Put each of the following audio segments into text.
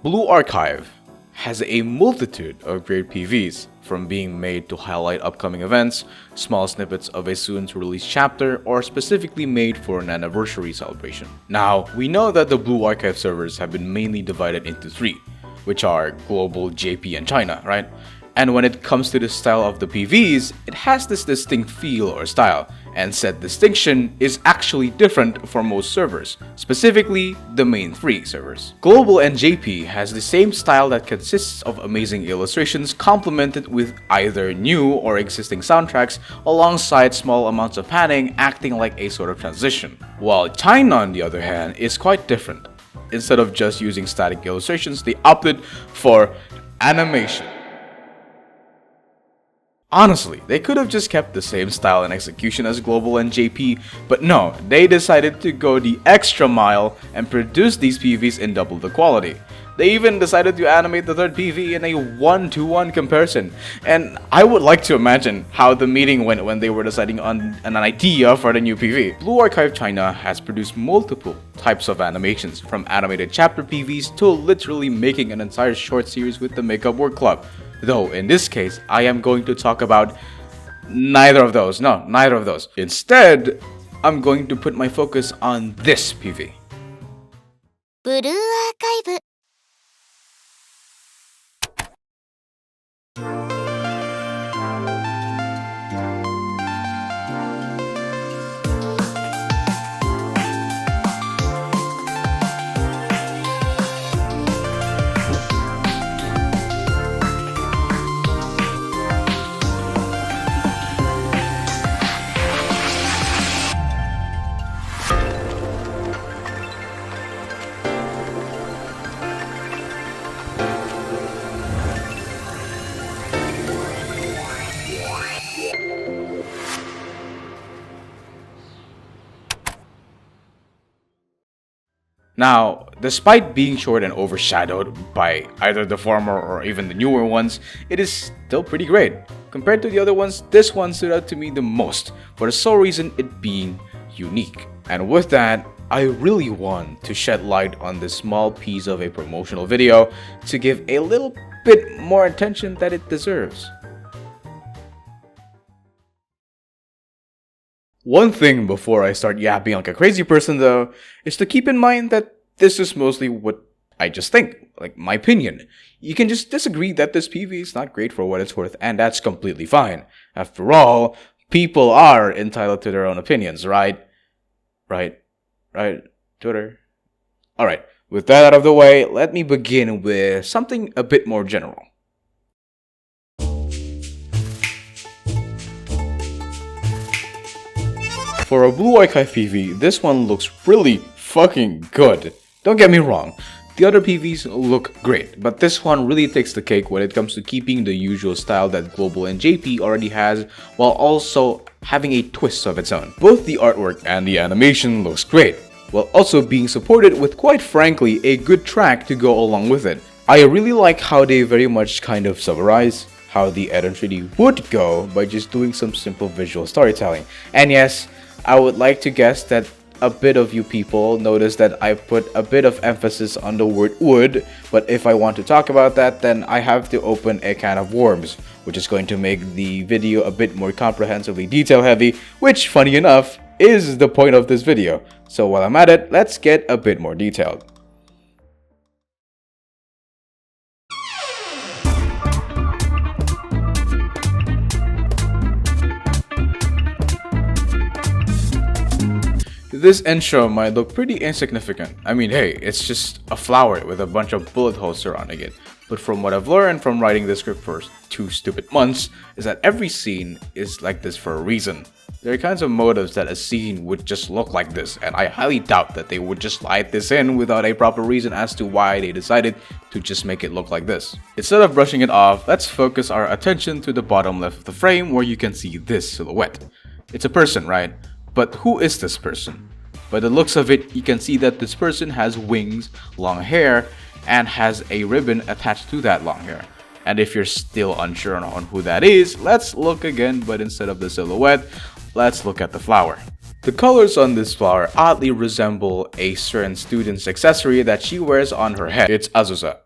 Blue Archive has a multitude of great PVs, from being made to highlight upcoming events, small snippets of a soon-to-release chapter, or specifically made for an anniversary celebration. Now, we know that the Blue Archive servers have been mainly divided into three, which are Global, JP, and China, right? And when it comes to the style of the PVs, it has this distinct feel or style, and said distinction is actually different for most servers, specifically the main three servers. Global and JP has the same style that consists of amazing illustrations complemented with either new or existing soundtracks alongside small amounts of panning acting like a sort of transition. While China, on the other hand, is quite different. Instead of just using static illustrations, they opted for animation. Honestly, they could have just kept the same style and execution as Global and JP, but no, they decided to go the extra mile and produce these PVs in double the quality. They even decided to animate the third PV in a 1-to-1 comparison, and I would like to imagine how the meeting went when they were deciding on an idea for the new PV. Blue Archive China has produced multiple types of animations, from animated chapter PVs to literally making an entire short series with the Makeup Work Club. Though in this case, I am going to talk about neither of those. No, neither of those. Instead, I'm going to put my focus on this PV. Blue Archive. Now, despite being short and overshadowed by either the former or even the newer ones, it is still pretty great. Compared to the other ones, this one stood out to me the most for the sole reason it being unique. And with that, I really want to shed light on this small piece of a promotional video to give a little bit more attention that it deserves. One thing before I start yapping like a crazy person though, is to keep in mind that this is mostly what I just think, like my opinion. You can just disagree that this PV is not great for what it's worth, and that's completely fine. After all, people are entitled to their own opinions, right? Right, Twitter? Alright, with that out of the way, let me begin with something a bit more general. For a Blue Archive PV, this one looks really fucking good. Don't get me wrong, the other PVs look great, but this one really takes the cake when it comes to keeping the usual style that Global and JP already has, while also having a twist of its own. Both the artwork and the animation looks great, while also being supported with, quite frankly, a good track to go along with it. I really like how they very much kind of summarize how the Eden Treaty would go by just doing some simple visual storytelling. And yes, I would like to guess that a bit of you people noticed that I put a bit of emphasis on the word would, but if I want to talk about that, then I have to open a can of worms, which is going to make the video a bit more comprehensively detail heavy, which, funny enough, is the point of this video. So while I'm at it, let's get a bit more detailed. This intro might look pretty insignificant. I mean, hey, it's just a flower with a bunch of bullet holes surrounding it. But from what I've learned from writing this script for 2 stupid months, is that every scene is like this for a reason. There are kinds of motives that a scene would just look like this, and I highly doubt that they would just slide this in without a proper reason as to why they decided to just make it look like this. Instead of brushing it off, let's focus our attention to the bottom left of the frame where you can see this silhouette. It's a person, right? But who is this person? By the looks of it, you can see that this person has wings, long hair, and has a ribbon attached to that long hair. And if you're still unsure on who that is, let's look again, but instead of the silhouette, let's look at the flower. The colors on this flower oddly resemble a certain student's accessory that she wears on her head. It's Azusa.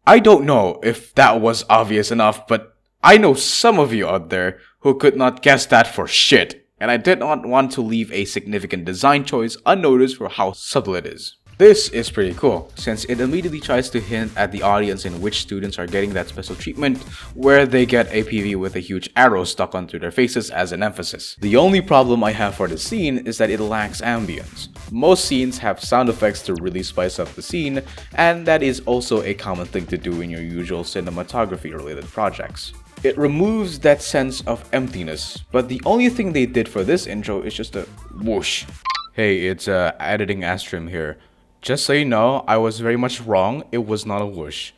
I don't know if that was obvious enough, but I know some of you out there who could not guess that for shit, and I did not want to leave a significant design choice unnoticed for how subtle it is. This is pretty cool, since it immediately tries to hint at the audience in which students are getting that special treatment, where they get a PV with a huge arrow stuck onto their faces as an emphasis. The only problem I have for this scene is that it lacks ambience. Most scenes have sound effects to really spice up the scene, and that is also a common thing to do in your usual cinematography related projects. It removes that sense of emptiness, but the only thing they did for this intro is just a whoosh. Hey, it's editing Astrim here. Just so you know, I was very much wrong. It was not a whoosh.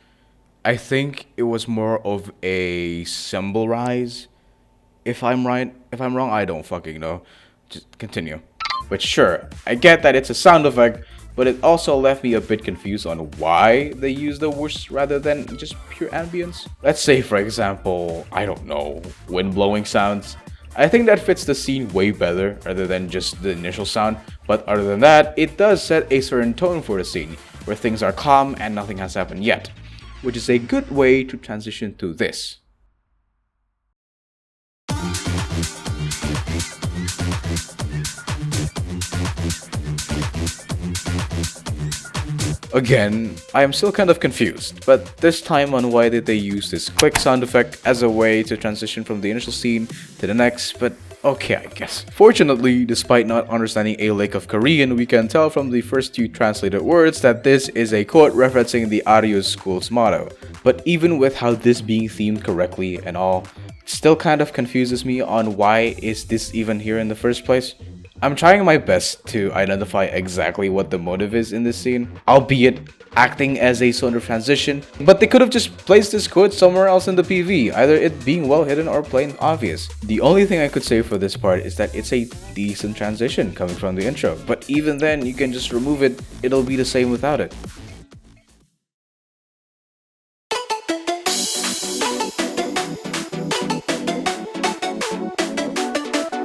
I think it was more of a symbol rise. If I'm right, if I'm wrong, I don't fucking know. Just continue. But sure, I get that it's a sound effect, but it also left me a bit confused on why they use the whoosh rather than just pure ambience. Let's say, for example, I don't know, wind blowing sounds. I think that fits the scene way better rather than just the initial sound, but other than that, it does set a certain tone for the scene, where things are calm and nothing has happened yet, which is a good way to transition to this. Again, I am still kind of confused, but this time on why did they use this click sound effect as a way to transition from the initial scene to the next, but okay, I guess. Fortunately, despite not understanding a lick of Korean, we can tell from the first two translated words that this is a quote referencing the audio school's motto. But even with how this being themed correctly and all, it still kind of confuses me on why is this even here in the first place. I'm trying my best to identify exactly what the motive is in this scene, albeit acting as a sort of transition, but they could have just placed this quote somewhere else in the PV, either it being well hidden or plain obvious. The only thing I could say for this part is that it's a decent transition coming from the intro, but even then you can just remove it, it'll be the same without it.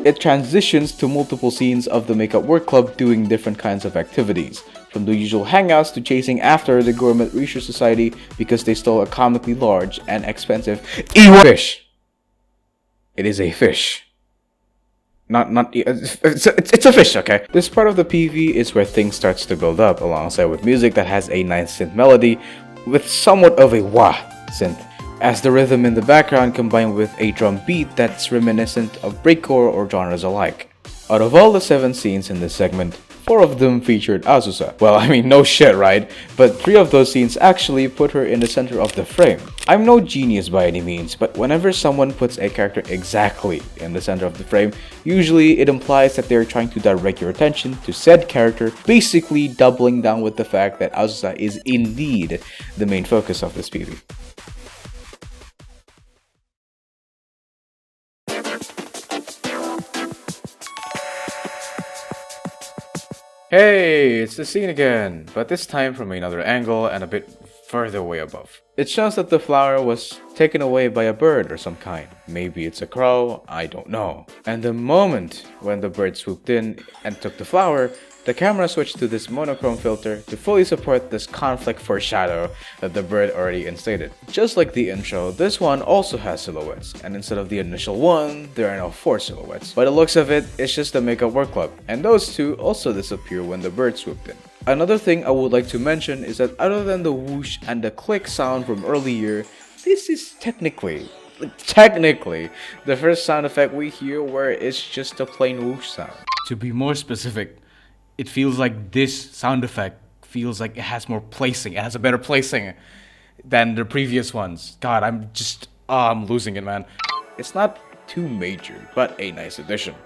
It transitions to multiple scenes of the Makeup Work Club doing different kinds of activities, from the usual hangouts to chasing after the Gourmet Research Society because they stole a comically large and expensive fish. It is a fish. It's a fish, okay? This part of the PV is where things starts to build up alongside with music that has a nice synth melody with somewhat of a wah synth, as the rhythm in the background combined with a drum beat that's reminiscent of breakcore or genres alike. Out of all the 7 scenes in this segment, 4 of them featured Azusa. Well, I mean, no shit, right? But 3 of those scenes actually put her in the center of the frame. I'm no genius by any means, but whenever someone puts a character exactly in the center of the frame, usually it implies that they're trying to direct your attention to said character, basically doubling down with the fact that Azusa is indeed the main focus of this PV. Hey, it's the scene again, but this time from another angle and a bit further away above. It shows that the flower was taken away by a bird or some kind. Maybe it's a crow, I don't know. And the moment when the bird swooped in and took the flower, the camera switched to this monochrome filter to fully support this conflict foreshadow that the bird already instated. Just like the intro, this one also has silhouettes, and instead of the initial one, there are now 4 silhouettes. By the looks of it, it's just the Makeup Work Club, and those 2 also disappear when the bird swooped in. Another thing I would like to mention is that other than the whoosh and the click sound from earlier, this is technically the first sound effect we hear where it's just a plain whoosh sound. To be more specific, it feels like this sound effect feels like it has more placing. It has a better placing than the previous ones. God, I'm losing it, man. It's not too major, but a nice addition.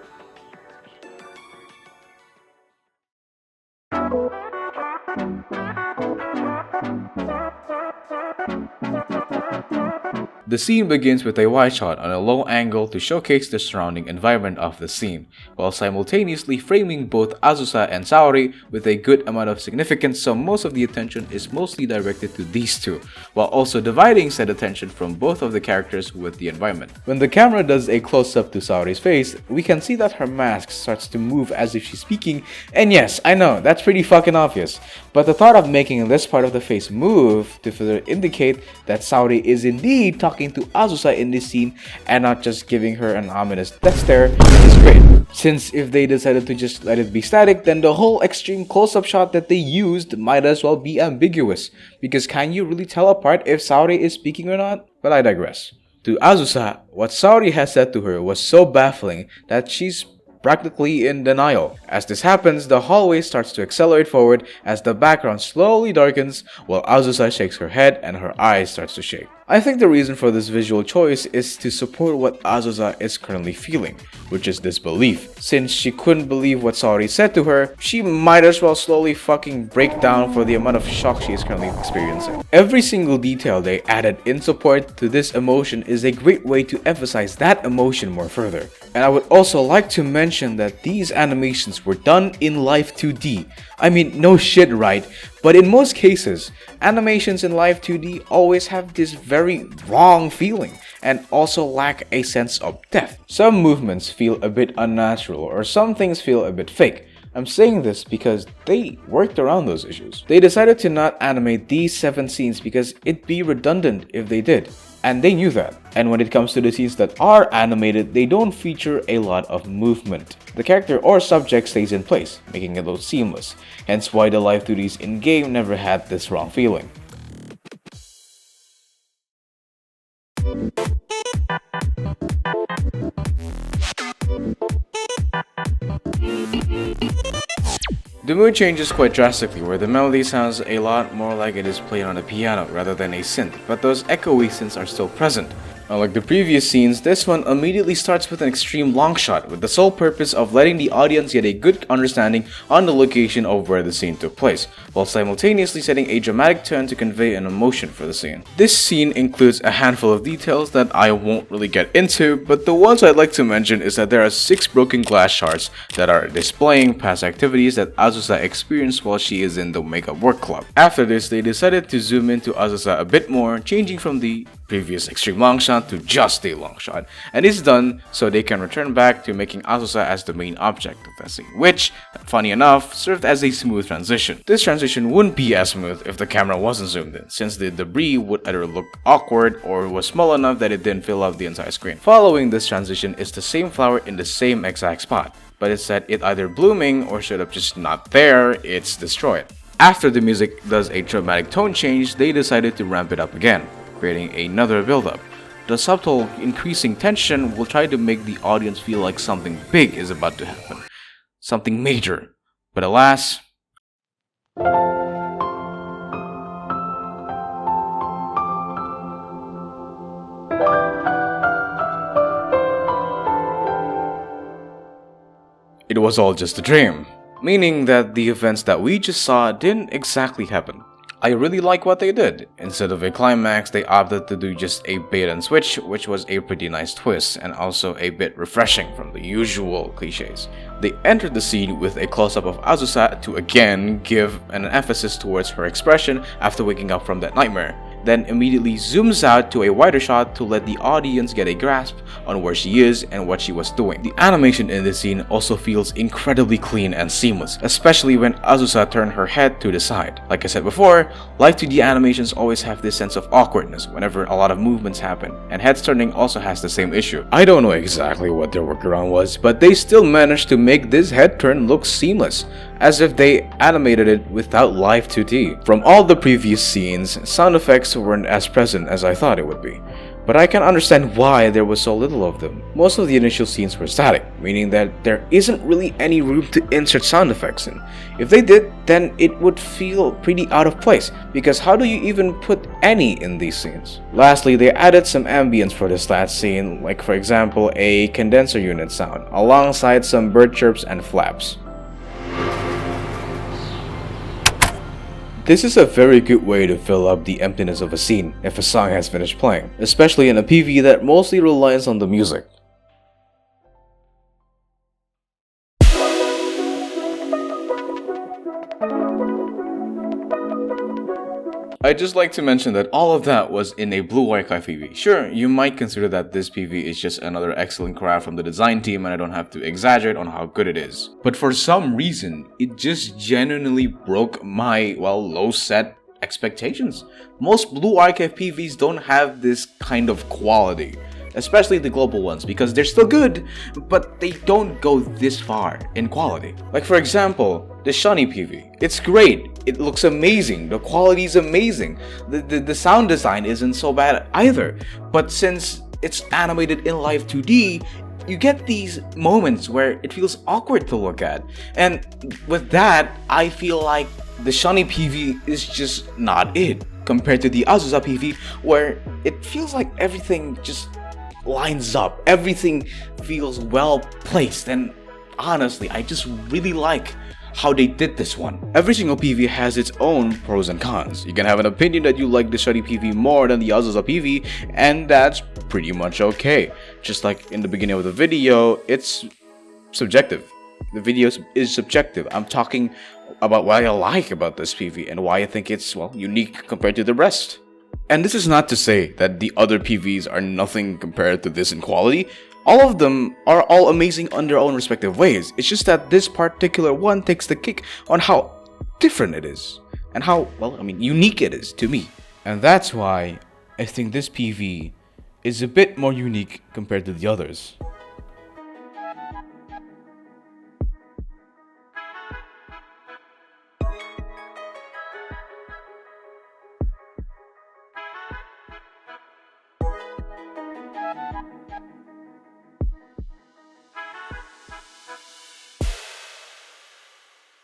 The scene begins with a wide shot on a low angle to showcase the surrounding environment of the scene, while simultaneously framing both Azusa and Saori with a good amount of significance, so most of the attention is mostly directed to these two, while also dividing said attention from both of the characters with the environment. When the camera does a close-up to Saori's face, we can see that her mask starts to move as if she's speaking, and yes, I know, that's pretty fucking obvious, but the thought of making this part of the face move to further indicate that Saori is indeed talking to Azusa in this scene and not just giving her an ominous death stare is great. Since if they decided to just let it be static, then the whole extreme close-up shot that they used might as well be ambiguous, because can you really tell apart if Saori is speaking or not? But I digress. To Azusa, what Saori has said to her was so baffling that she's practically in denial. As this happens, the hallway starts to accelerate forward as the background slowly darkens while Azusa shakes her head and her eyes starts to shake. I think the reason for this visual choice is to support what Azusa is currently feeling, which is disbelief. Since she couldn't believe what Saori said to her, she might as well slowly fucking break down for the amount of shock she is currently experiencing. Every single detail they added in support to this emotion is a great way to emphasize that emotion more further. And I would also like to mention that these animations were done in Live 2D. I mean, no shit, right? But in most cases, animations in Live 2D always have this very wrong feeling and also lack a sense of depth. Some movements feel a bit unnatural or some things feel a bit fake. I'm saying this because they worked around those issues. They decided to not animate these 7 scenes because it'd be redundant if they did. And they knew that. And when it comes to the scenes that are animated, they don't feature a lot of movement. The character or subject stays in place, making it look seamless. Hence why the Live 2Ds in-game never had this wrong feeling. The mood changes quite drastically, where the melody sounds a lot more like it is played on a piano rather than a synth, but those echoey synths are still present. Unlike the previous scenes, this one immediately starts with an extreme long shot with the sole purpose of letting the audience get a good understanding on the location of where the scene took place, while simultaneously setting a dramatic tone to convey an emotion for the scene. This scene includes a handful of details that I won't really get into, but the ones I'd like to mention is that there are 6 broken glass shards that are displaying past activities that Azusa experienced while she is in the makeup work club. After this, they decided to zoom into Azusa a bit more, changing from the previous extreme long shot to just a long shot, and it's done so they can return back to making Azusa as the main object of the scene, which, funny enough, served as a smooth transition. This transition wouldn't be as smooth if the camera wasn't zoomed in, since the debris would either look awkward or was small enough that it didn't fill up the entire screen. Following this transition is the same flower in the same exact spot, but instead it either blooming or should have just not there, it's destroyed. After the music does a dramatic tone change, they decided to ramp it up again, creating another buildup. The subtle increasing tension will try to make the audience feel like something big is about to happen, something major, but alas, it was all just a dream, meaning that the events that we just saw didn't exactly happen. I really like what they did. Instead of a climax, they opted to do just a bait and switch, which was a pretty nice twist and also a bit refreshing from the usual cliches. They entered the scene with a close-up of Azusa to again give an emphasis towards her expression after waking up from that nightmare, then immediately zooms out to a wider shot to let the audience get a grasp on where she is and what she was doing. The animation in this scene also feels incredibly clean and seamless, especially when Azusa turned her head to the side. Like I said before, Live 2D animations always have this sense of awkwardness whenever a lot of movements happen, and heads turning also has the same issue. I don't know exactly what their workaround was, but they still managed to make this head turn look seamless, as if they animated it without Live 2D. From all the previous scenes, sound effects weren't as present as I thought it would be, but I can understand why there was so little of them. Most of the initial scenes were static, meaning that there isn't really any room to insert sound effects in. If they did, then it would feel pretty out of place, because how do you even put any in these scenes? Lastly, they added some ambience for this last scene, like for example a condenser unit sound, alongside some bird chirps and flaps. This is a very good way to fill up the emptiness of a scene if a song has finished playing, especially in a PV that mostly relies on the music. I'd just like to mention that all of that was in a blue Wi-Fi PV. Sure, you might consider that this PV is just another excellent craft from the design team and I don't have to exaggerate on how good it is. But for some reason, it just genuinely broke my, low set expectations. Most blue Wi-Fi PVs don't have this kind of quality. Especially the global ones, because they're still good, but they don't go this far in quality. Like for example, the Shunny PV. It's great, it looks amazing, the quality is amazing, the sound design isn't so bad either. But since it's animated in live 2D, you get these moments where it feels awkward to look at. And with that, I feel like the Shunny PV is just not it, compared to the Azusa PV, where it feels like everything just lines up, everything feels well placed, and honestly, I just really like how they did this one. Every single PV has its own pros and cons. You can have an opinion that you like the Shunny PV more than the Azusa PV, and that's pretty much okay. Just like in the beginning of the video, it's subjective. The video is subjective. I'm talking about what I like about this PV and why I think it's, unique compared to the rest. And this is not to say that the other PVs are nothing compared to this in quality. All of them are all amazing on their own respective ways. It's just that this particular one takes the cake on how different it is and how, unique it is to me. And that's why I think this PV is a bit more unique compared to the others.